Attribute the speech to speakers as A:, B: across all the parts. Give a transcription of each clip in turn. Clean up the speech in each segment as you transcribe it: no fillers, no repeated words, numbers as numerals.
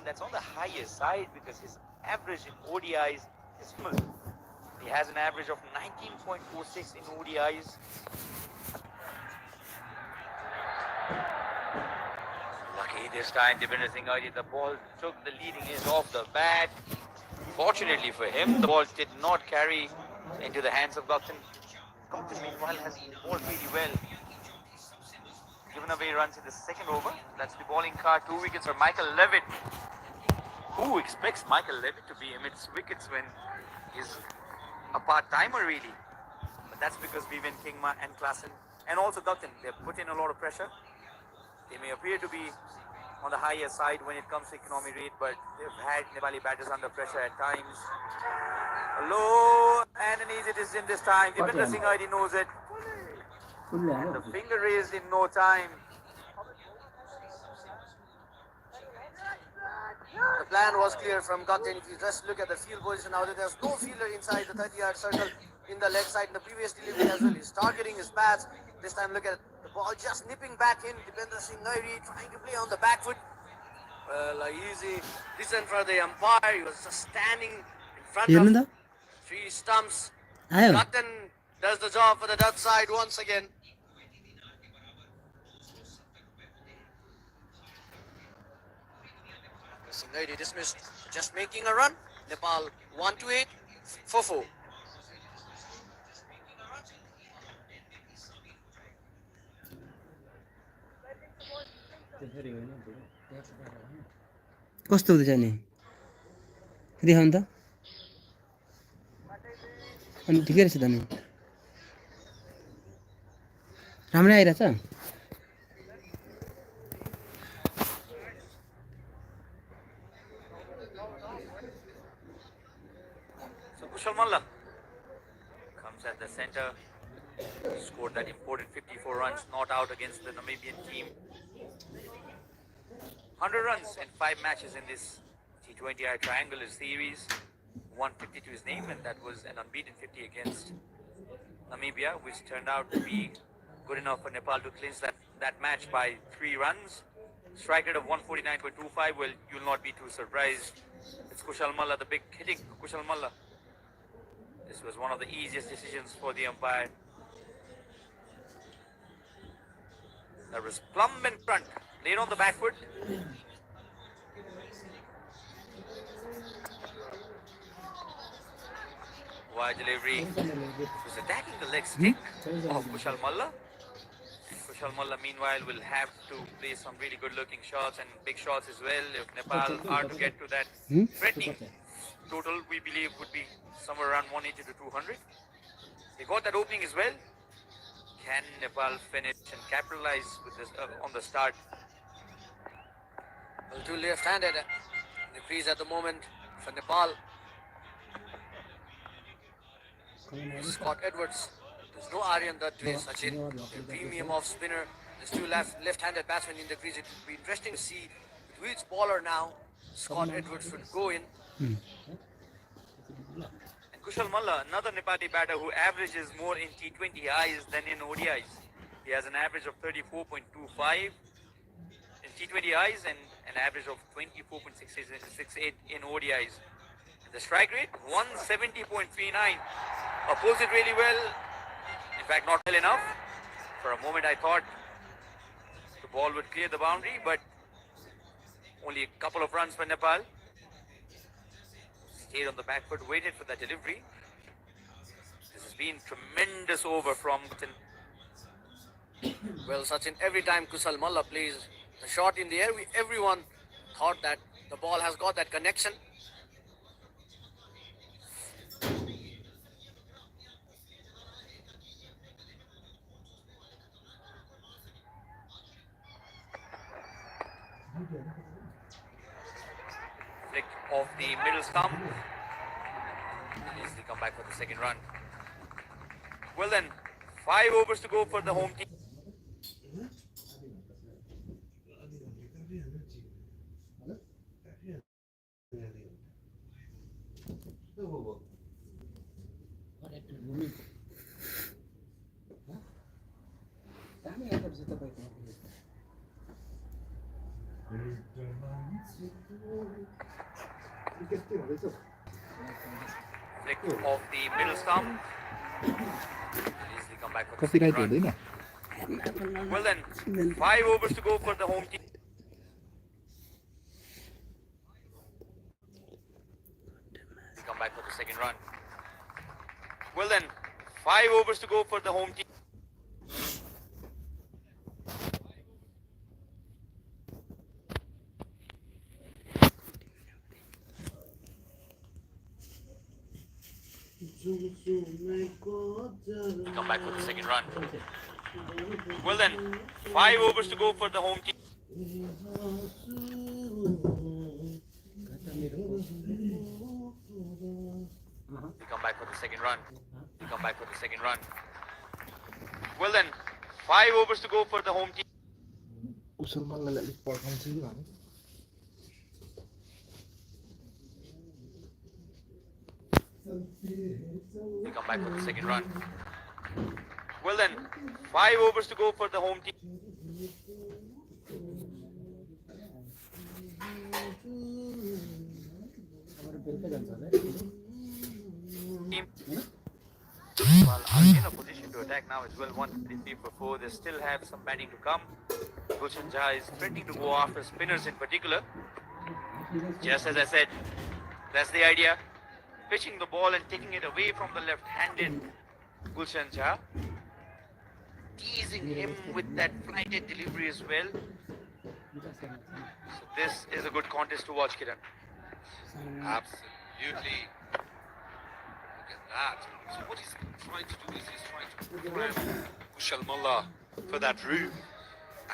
A: that's on the higher side because his average in ODIs is full. He has an average of 19.46 in ODIs. Lucky this time, Deephangrai, the ball took the leading edge off the bat. Fortunately for him, the ball did not carry into the hands of Gautam. Gautam, meanwhile, has bowled really well. Given away runs in the second over. That's the bowling card. 2 wickets for Michael Levitt. Who expects Michael Levitt to be amidst wickets when he's a part-timer, really? But that's because Vivian Kingma and Klassen and also Gautam, they've put in a lot of pressure. They may appear to be on the higher side when it comes to economy rate, but they've had Nepali batters under pressure at times. Low and an easy decision this time. Deephangrai already knows it. And the finger raised in no time.
B: The plan was clear from Gautam. If you just look at the field position now, there's no fielder inside the 30-yard circle in the leg side. In the previous delivery as well, he's targeting his bats. This time, look at the ball just nipping back in. Deephangrai trying to play on the back foot. Well, easy decision for the umpire. He was just standing in front of 3 stumps. Gautam does the job for the Dutch side once again. Deephangrai dismissed, just making a run. Nepal 1-8 for 4.
C: कस्तो हुँदैछ नि देखाउनु त अनि ठिकै रहेछ त नि राम्रै आइरहेछ
A: So Kushal Malla comes at the center, scored that important 54 runs, not out against the Namibian team. 100 runs in 5 matches in this T20I triangular series. 150 to his name, and that was an unbeaten 50 against Namibia, which turned out to be good enough for Nepal to clinch that match by 3 runs. Strike rate of 149.25. Well, you'll not be too surprised. It's Kushal Malla, the big hitting Kushal Malla. This was one of the easiest decisions for the umpire. That was plumb in front, laid on the back foot. Wide delivery. Was attacking the leg stick of Kushal Malla. Kushal Malla, meanwhile, will have to play some really good-looking shots and big shots as well. If Nepal are to get to that threatening total, we believe would be somewhere around 180 to 200. They got that opening as well. Can Nepal finish and capitalize with this on the start?
B: Well, 2 left-handed in the crease at the moment for Nepal. Scott Edwards. There's no Aryan that way, Sachin. The premium off spinner. There's 2 left-handed batsmen in the crease. It would be interesting to see which bowler now Scott Edwards would go in.
A: And Kushal Malla, another Nepali batter who averages more in T20Is than in ODIs. He has an average of 34.25 in T20Is and an average of 24.68 in ODIs. The strike rate, 170.39. Opposed it really well. In fact, not well enough. For a moment, I thought the ball would clear the boundary, but only a couple of runs for Nepal. Stayed on the back foot, waited for that delivery. This has been tremendous over from Gautam.
B: Well, Sachin, every time Kushal Malla plays the shot in the air, everyone thought that the ball has got that connection.
A: Flick off the middle stump. Easily come back for the second run. Well then, 5 overs to go for the home team. Flick off the middle stump. Easily come back for the second
D: copyright
A: run.
D: हुँदैन
A: Well then, 5 overs to go for the home team. Come back for the second run. Well then, 5 overs to go for the home team. Come back for the second run. Well then, 5 overs to go for the home team. Come back for the second run. Come back for the second run. Well then, 5 overs to go for the home team.
D: कुशल मल्ललाई अलिक पर्खाउँछ कि भने
A: Come back for the second run. Well then, 5 overs to go for the home team. Well, are in a position to attack now as well. 133 for 4. They still have some batting to come. Gulshan Jha is threatening to go after spinners in particular. Just as I said, that's the idea. Pitching the ball and taking it away from the left-handed Gulshan Jha. Teasing him with that flighted delivery as well. So this is a good contest to watch, Kiran.
E: Absolutely. Look at that. So what he's trying to do is he's trying to program Kushal Mullah for that room.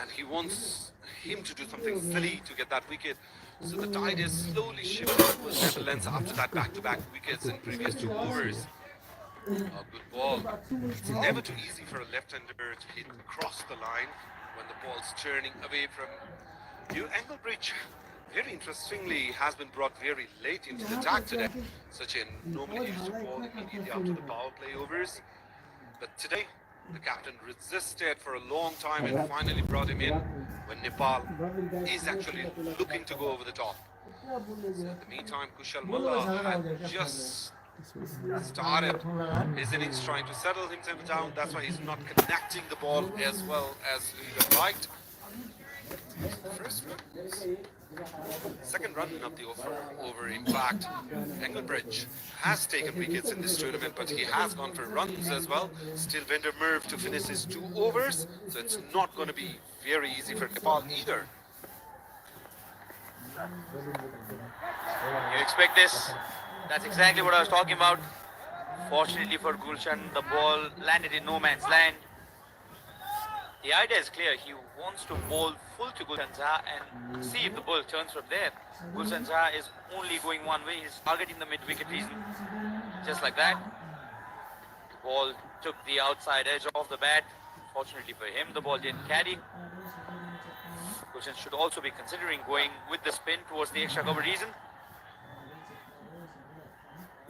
E: And he wants him to do something silly to get that wicket. So the tide is slowly shifting towards Netherlands after that back-to-back wickets in previous 2 overs. A good ball. It's never too easy for a left-hander to hit across the line when the ball's turning away from you. Engelbridge, very interestingly, has been brought very late into the attack today. Sachin normally used to ball immediately after the power play overs. But today, the captain resisted for a long time and finally brought him in when Nepal is actually looking to go over the top. So in the meantime, Kushal Mullah had just started his innings trying to settle himself down. That's why he's not connecting the ball as well as he would have liked. First run, second run of the over. In fact, Engelbridge has taken wickets in this tournament, but he has gone for runs as well. Still Vendor Merv to finish his 2 overs, so it's not going to be very easy for Nepal either.
A: You expect this? That's exactly what I was talking about. Fortunately for Gulshan, the ball landed in no man's land. The idea is clear. He wants to bowl full to Gulshan Jha and see if the ball turns from there. Gulshan Jha is only going one way. He's targeting the mid-wicket region. Just like that. The ball took the outside edge of the bat. Fortunately for him, the ball didn't carry. Gulshan should also be considering going with the spin towards the extra cover region.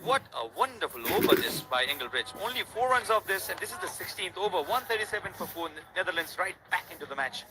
A: What a wonderful over this by Engelbridge. Only 4 runs off this, and this is the 16th over. 137 for 4. Netherlands right back into the match.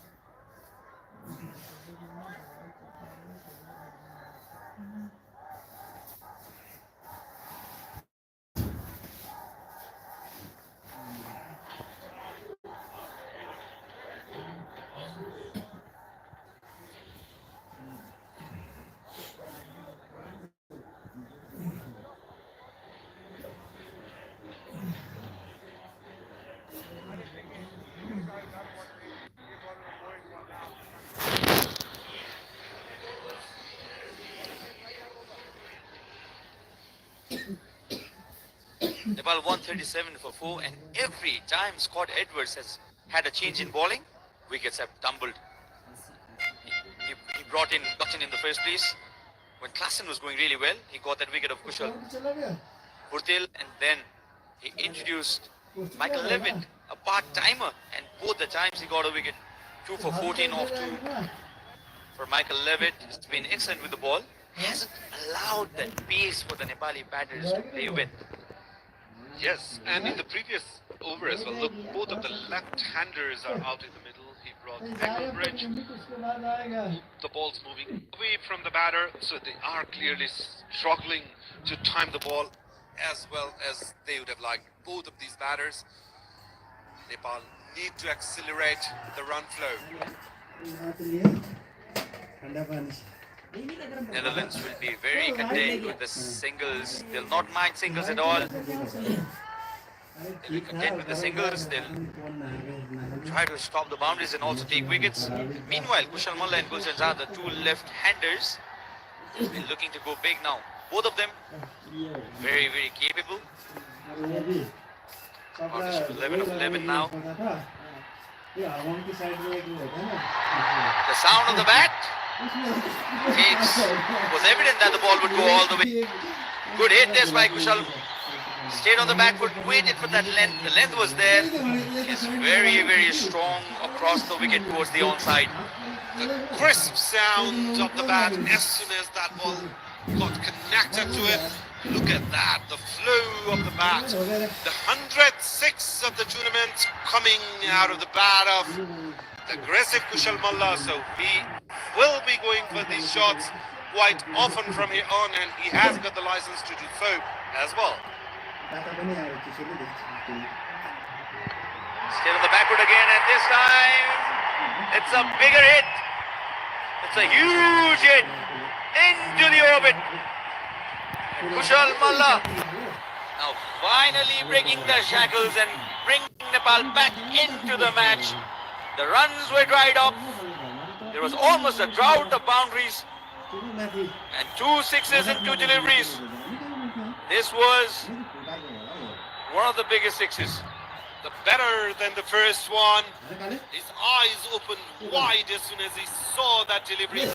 A: Nepal 137 for 4, and every time Scott Edwards has had a change in bowling, wickets have tumbled. He brought in Dutton in the first place. When Klassen was going really well, he got that wicket of Kushal Purtil, and then he introduced Michael Levitt, a part-timer, and both the times he got a wicket. 2 for 14 off 2 for Michael Levitt. He's been excellent with the ball. Hasn't allowed that pace for the Nepali batters to play with.
E: Yes, and in the previous over as well, look, both of the left-handers are out in the middle. He brought across the second bridge. The ball's moving away from the batter, so they are clearly struggling to time the ball as well as they would have liked. Both of these batters, Nepal need to accelerate the run flow.
A: Netherlands will be very content with the singles. They'll not mind singles at all. They'll be content with the singles. They'll try to stop the boundaries and also take wickets. Meanwhile, Kushal Malla and Gulshan Shah, the two left-handers, they're looking to go big now. Both of them very, very capable. Partnership 11 of 11 now. The sound of the bat was evident that the ball would go all the way. Good hit this by Kushal. Stayed on the back foot, waited for that length. The length was there. It's very, very strong across the wicket towards the onside.
E: The crisp sound of the bat as soon as that ball got connected to it. Look at that, the flow of the bat. The 106 of the tournament coming out of the bat of the aggressive Kushal Malla. So he will be going for these shots quite often from here on, and he has got the license to do so as well.
A: Still on the backward again, and this time it's a bigger hit. It's a huge hit into the orbit. And Kushal Malla now finally breaking the shackles and bringing Nepal back into the match. The runs were dried up. There was almost a drought of boundaries and 2 sixes and 2 deliveries. This was one of the biggest sixes.
E: The better than the first one. His eyes opened wide as soon as he saw that delivery.